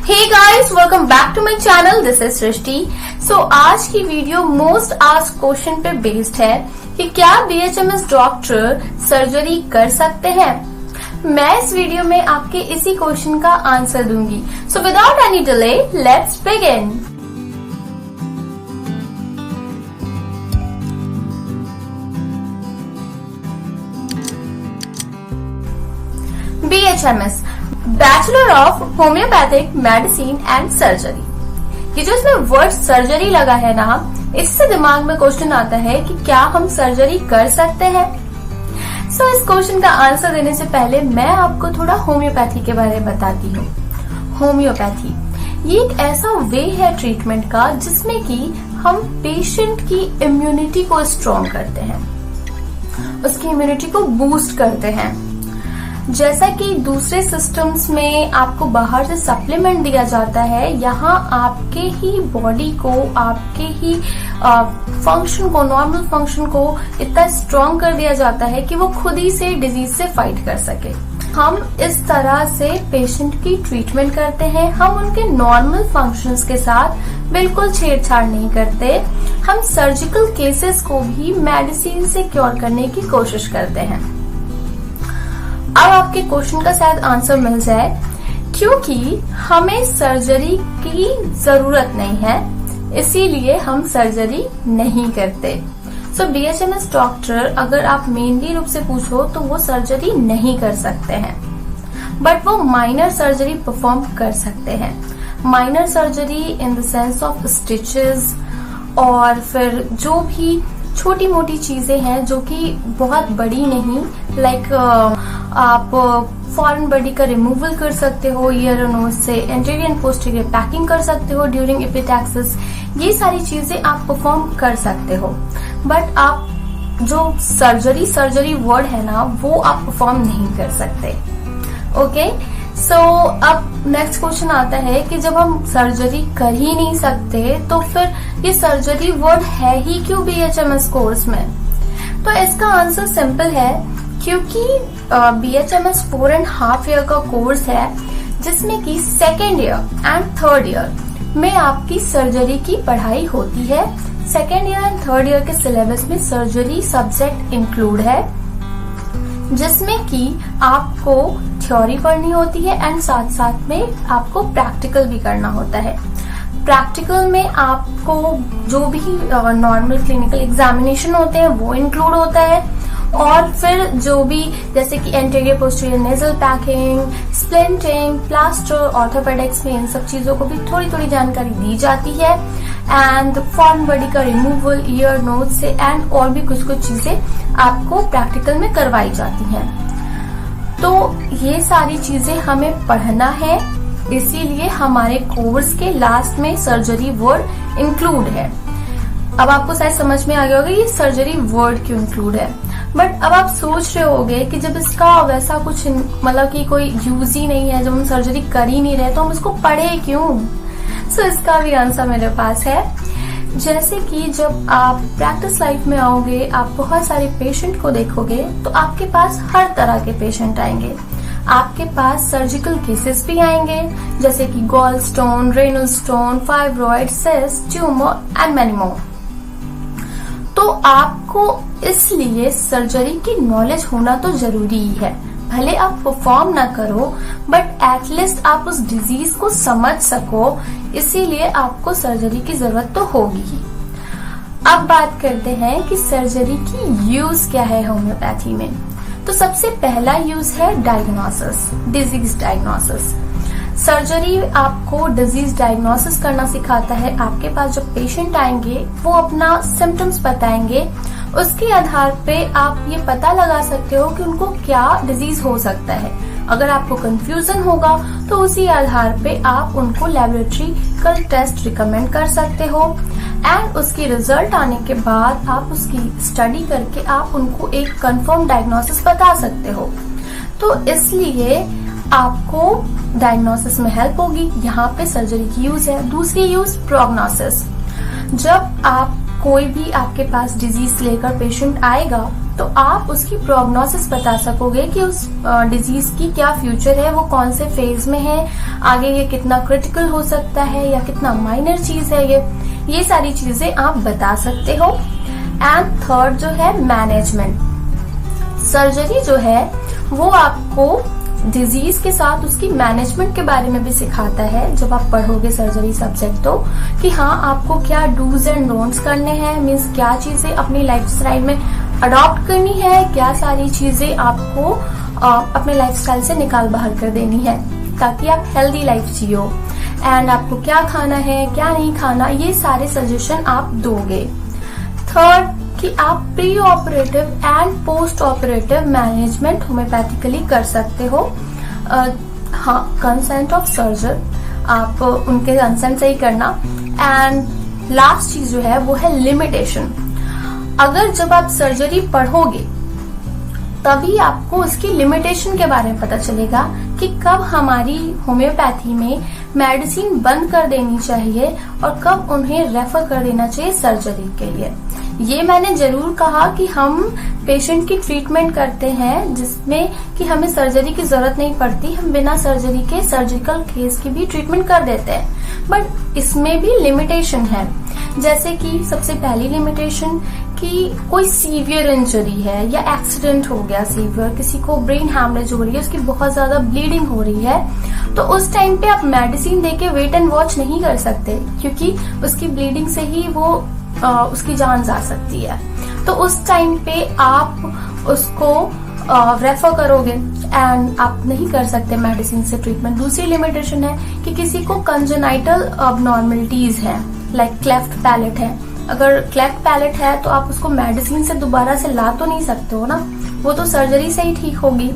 Hey guys, welcome back to my channel. This is Srishti. So आज की video most asked question पे based है कि क्या BHMS डॉक्टर सर्जरी कर सकते हैं. मैं इस वीडियो में आपके इसी क्वेश्चन का आंसर दूंगी. So without any delay, let's begin. BHMS bachelor of homeopathic medicine and surgery. ये जो इसमें वर्ड सर्जरी लगा है ना, इससे दिमाग में क्वेश्चन आता है कि क्या हम सर्जरी कर सकते हैं. सो इस क्वेश्चन का आंसर देने से पहले मैं आपको थोड़ा होम्योपैथी के बारे में बताती हूँ. होम्योपैथी ये एक ऐसा वे है ट्रीटमेंट का जिसमें कि हम पेशेंट की इम्यूनिटी को स्ट्रॉन्ग करते हैं, उसकी इम्यूनिटी को बूस्ट करते हैं. जैसा कि दूसरे सिस्टम्स में आपको बाहर से सप्लीमेंट दिया जाता है, यहाँ आपके ही बॉडी को, आपके ही फंक्शन को, नॉर्मल फंक्शन को इतना स्ट्रॉन्ग कर दिया जाता है कि वो खुद ही से डिजीज से फाइट कर सके. हम इस तरह से पेशेंट की ट्रीटमेंट करते हैं. हम उनके नॉर्मल फंक्शंस के साथ बिल्कुल छेड़छाड़ नहीं करते. हम सर्जिकल केसेस को भी मेडिसिन से क्योर करने की कोशिश करते हैं. अब आपके क्वेश्चन का शायद आंसर मिल जाए, क्योंकि हमें सर्जरी की जरूरत नहीं है, इसीलिए हम सर्जरी नहीं करते. सो BHMS डॉक्टर अगर आप मेनली रूप से पूछो तो वो सर्जरी नहीं कर सकते हैं, बट वो माइनर सर्जरी परफॉर्म कर सकते हैं. Minor surgery in the sense of stitches और फिर जो भी छोटी मोटी चीजें हैं जो कि बहुत बड़ी नहीं, लाइक आप फॉरेन बॉडी का रिमूवल कर सकते हो, ईयर और नोज से एंटीरियर एंड पोस्टीरियर पैकिंग कर सकते हो ड्यूरिंग एपिटैक्सिस. ये सारी चीजें आप परफॉर्म कर सकते हो, बट आप जो सर्जरी वर्ड है ना, वो आप परफॉर्म नहीं कर सकते. ओके, सो अब नेक्स्ट क्वेश्चन आता है कि जब हम सर्जरी कर ही नहीं सकते तो फिर ये सर्जरी वर्ड है ही क्यों BHMS कोर्स में. तो इसका आंसर सिंपल है, क्योंकि BHMS 4.5 ईयर का कोर्स है जिसमें कि second year and third year में आपकी सर्जरी की पढ़ाई होती है. Second year and third year के सिलेबस में सर्जरी सब्जेक्ट इंक्लूड है, जिसमें कि आपको थ्योरी पढ़नी होती है एंड साथ साथ में आपको प्रैक्टिकल भी करना होता है. प्रैक्टिकल में आपको जो भी नॉर्मल क्लिनिकल एग्जामिनेशन होते हैं वो इंक्लूड होता है, और फिर जो भी जैसे कि anterior posterior nasal packing, splinting, plaster, orthopaedics में इन सब चीजों को भी थोड़ी थोड़ी जानकारी दी जाती है. एंड फॉरेन बॉडी का रिमूवल ईयर नोज से एंड और भी कुछ कुछ चीजें आपको प्रैक्टिकल में करवाई जाती हैं. तो ये सारी चीजें हमें पढ़ना है, इसीलिए हमारे कोर्स के लास्ट में सर्जरी वर्ड इंक्लूड है. अब आपको शायद समझ में आ गया होगा ये सर्जरी वर्ड क्यों इंक्लूड है. बट अब आप सोच रहे होगे कि जब इसका वैसा कुछ मतलब कि कोई यूज ही नहीं है, जब हम सर्जरी कर ही नहीं रहे तो हम इसको पढ़े क्यों. सो इसका भी आंसर मेरे पास है. जैसे कि जब आप प्रैक्टिस लाइफ में आओगे, आप बहुत सारे पेशेंट को देखोगे, तो आपके पास हर तरह के पेशेंट आएंगे. आपके पास सर्जिकल केसेस भी आएंगे, जैसे कि gall stone, renal stone, fibroid, cyst, tumour and many more. तो आपको इसलिए सर्जरी की नॉलेज होना तो जरूरी ही है. भले आप परफॉर्म ना करो, बट एटलीस्ट आप उस डिजीज को समझ सको, इसीलिए आपको सर्जरी की जरूरत तो होगी ही. अब बात करते हैं कि सर्जरी की यूज क्या है होम्योपैथी में. तो सबसे पहला यूज है डायग्नोसिस, डिजीज डायग्नोसिस. सर्जरी आपको डिजीज डायग्नोसिस करना सिखाता है. आपके पास जब पेशेंट आएंगे वो अपना सिम्टम्स बताएंगे, उसके आधार पे आप ये पता लगा सकते हो कि उनको क्या डिजीज हो सकता है. अगर आपको कंफ्यूजन होगा तो उसी आधार पे आप उनको लैबोरेटरी टेस्ट रिकमेंड कर सकते हो, एंड उसकी रिजल्ट आने के बाद आप उसकी स्टडी करके आप उनको एक कंफर्म डायग्नोसिस बता सकते हो. तो इसलिए आपको डायग्नोसिस में हेल्प होगी. यहाँ पे सर्जरी की यूज है. दूसरी यूज प्रोग्नोसिस. जब आप कोई भी आपके पास डिजीज लेकर पेशेंट आएगा तो आप उसकी प्रोग्नोसिस बता सकोगे कि उस डिजीज की क्या फ्यूचर है, वो कौन से फेज में है, आगे ये कितना क्रिटिकल हो सकता है या कितना माइनर चीज है ये सारी चीजें आप बता सकते हो। एंड थर्ड जो है मैनेजमेंट। सर्जरी जो है वो आपको डिजीज के साथ उसकी मैनेजमेंट के बारे में भी सिखाता है जब आप पढ़ोगे सर्जरी सब्जेक्ट, तो कि हाँ आपको क्या डूज एंड डोंट्स करने हैं, मीन्स क्या चीजें अपनी लाइफस्टाइल में अडॉप्ट करनी है, क्या सारी चीजें आपको अपने लाइफस्टाइल से निकाल बाहर कर देनी है ताकि आप हेल्दी लाइफ जियो, एंड आपको क्या खाना है क्या नहीं खाना, ये सारे सजेशन आप दोगे। थर्ड कि आप pre operative and post operative management homeopathically कर सकते हो। हाँ, कंसेंट ऑफ सर्जन, आप उनके कंसेंट से ही करना। एंड लास्ट चीज जो है वो है लिमिटेशन। अगर जब आप सर्जरी पढ़ोगे तभी आपको उसकी लिमिटेशन के बारे में पता चलेगा कि कब हमारी होम्योपैथी में मेडिसिन बंद कर देनी चाहिए और कब उन्हें रेफर कर देना चाहिए सर्जरी के लिए। ये मैंने जरूर कहा कि हम पेशेंट की ट्रीटमेंट करते हैं जिसमें कि हमें सर्जरी की जरूरत नहीं पड़ती, हम बिना सर्जरी के सर्जिकल केस की भी ट्रीटमेंट कर देते हैं, बट इसमें भी लिमिटेशन है। जैसे कि सबसे पहली लिमिटेशन कि कोई सीवियर इंजरी है या एक्सीडेंट हो गया सीवियर, किसी को ब्रेन हैमरेज हो रही है, उसकी बहुत ज्यादा ब्लीडिंग हो रही है, तो उस टाइम पे आप मेडिसिन देके वेट एंड वॉच नहीं कर सकते क्योंकि उसकी ब्लीडिंग से ही वो उसकी जान जा सकती है। तो उस टाइम पे आप उसको रेफर करोगे एंड आप नहीं कर सकते मेडिसिन से ट्रीटमेंट। दूसरी लिमिटेशन है कि किसी को कंजेनाइटल अबनॉर्मलिटीज है, लाइक क्लेफ्ट पैलेट है, अगर क्लेफ्ट पैलेट है तो आप उसको मेडिसिन से दोबारा से ला तो नहीं सकते हो ना, वो तो सर्जरी से ही ठीक होगी।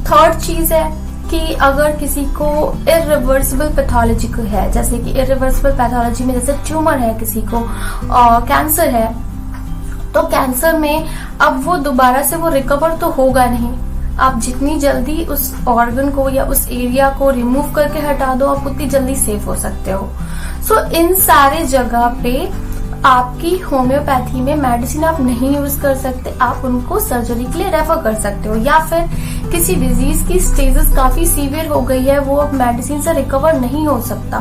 थर्ड चीज है कि अगर किसी को इरिवर्सिबल पैथोलॉजी है, जैसे कि इरिवर्सिबल पैथोलॉजी में जैसे ट्यूमर है, किसी को कैंसर है, तो कैंसर में अब वो दोबारा से वो रिकवर तो होगा नहीं। आप जितनी जल्दी उस ऑर्गन को या उस एरिया को रिमूव करके हटा दो आप उतनी जल्दी सेफ हो सकते हो। सो इन सारे जगह पे आपकी होम्योपैथी में मेडिसिन आप नहीं यूज कर सकते, आप उनको सर्जरी के लिए रेफर कर सकते हो। या फिर किसी डिजीज की स्टेजेस काफी सीवियर हो गई है, वो अब मेडिसिन से रिकवर नहीं हो सकता,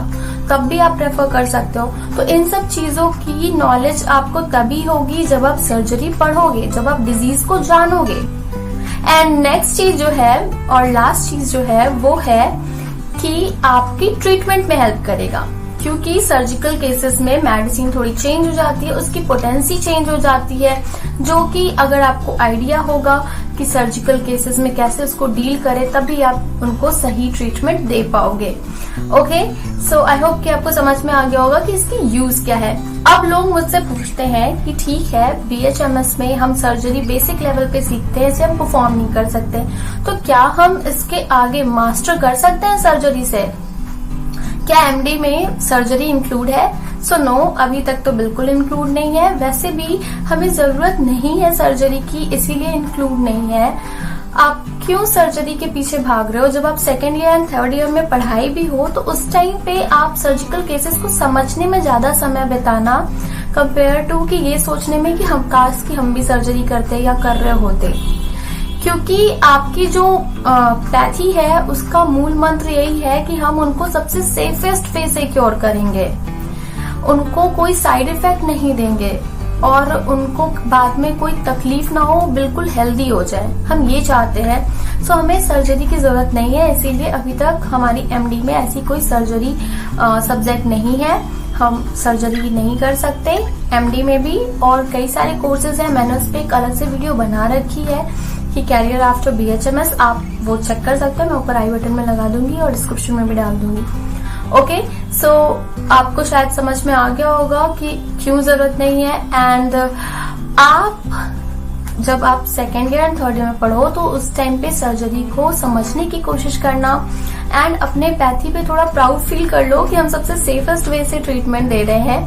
तब भी आप रेफर कर सकते हो। तो इन सब चीजों की नॉलेज आपको तभी होगी जब आप सर्जरी पढ़ोगे, जब आप डिजीज को जानोगे। एंड नेक्स्ट चीज जो है और लास्ट चीज जो है वो है कि आपकी ट्रीटमेंट में हेल्प करेगा, क्योंकि सर्जिकल केसेस में मेडिसिन थोड़ी चेंज हो जाती है, उसकी पोटेंसी चेंज हो जाती है, जो कि अगर आपको आइडिया होगा कि सर्जिकल केसेस में कैसे उसको डील करें तभी आप उनको सही ट्रीटमेंट दे पाओगे। ओके, सो आई होप कि आपको समझ में आ गया होगा कि इसकी यूज क्या है। अब लोग मुझसे पूछते हैं कि ठीक है BHMS में हम सर्जरी बेसिक लेवल पे सीखते हैं, इसे हम परफॉर्म नहीं कर सकते, तो क्या हम इसके आगे मास्टर कर सकते हैं सर्जरी से? क्या MD में सर्जरी इंक्लूड है? सो नो, अभी तक तो बिल्कुल इंक्लूड नहीं है। वैसे भी हमें जरूरत नहीं है सर्जरी की, इसीलिए इंक्लूड नहीं है। आप क्यों सर्जरी के पीछे भाग रहे हो? जब आप second year and third year में पढ़ाई भी हो तो उस टाइम पे आप सर्जिकल केसेस को समझने में ज्यादा समय बिताना कंपेयर टू कि ये सोचने में कि हम काश कि हम भी सर्जरी करते या कर रहे होते। क्योंकि आपकी जो पैथी है उसका मूल मंत्र यही है कि हम उनको सबसे सेफेस्ट वे से क्योर करेंगे, उनको कोई साइड इफेक्ट नहीं देंगे और उनको बाद में कोई तकलीफ ना हो, बिल्कुल हेल्दी हो जाए, हम ये चाहते हैं। सो हमें सर्जरी की जरूरत नहीं है, इसीलिए अभी तक हमारी MD में ऐसी कोई सर्जरी सब्जेक्ट नहीं है, हम सर्जरी नहीं कर सकते। MD में भी और कई सारे कोर्सेज हैं, मैंने उस पर एक अलग से वीडियो बना रखी है कि कैरियर आफ्टर BHMS, आप वो चेक कर सकते हैं, मैं ऊपर आई बटन में लगा दूंगी और डिस्क्रिप्शन में भी डाल दूंगी। ओके, सो आपको शायद समझ में आ गया होगा कि क्यों जरूरत नहीं है। एंड आप जब आप second year and third year में पढ़ो तो उस टाइम पे सर्जरी को समझने की कोशिश करना एंड अपने पैथी पे थोड़ा प्राउड फील कर लो कि हम सबसे सेफेस्ट वे से ट्रीटमेंट दे रहे हैं।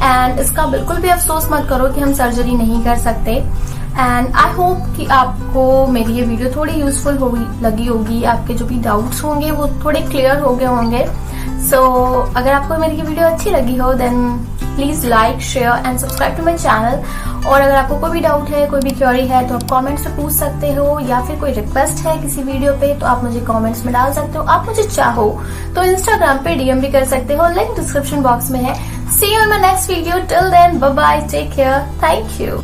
एंड इसका बिल्कुल भी अफसोस मत करो कि हम सर्जरी नहीं कर सकते। एंड आई होप कि आपको मेरी ये वीडियो थोड़ी यूजफुल लगी होगी, आपके जो भी डाउट्स होंगे वो थोड़े क्लियर हो गए होंगे। सो अगर आपको मेरी वीडियो अच्छी लगी हो then please like, share and subscribe to my channel. और अगर आपको कोई भी डाउट है, कोई भी क्वेरी है तो आप कमेंट्स में पूछ सकते हो, या फिर कोई रिक्वेस्ट है किसी वीडियो पे तो आप मुझे कमेंट्स में डाल सकते हो। आप मुझे चाहो तो इंस्टाग्राम पे डीएम भी कर सकते हो, लिंक डिस्क्रिप्शन बॉक्स में है। See you in my next video, till then bye bye, take care, thank you.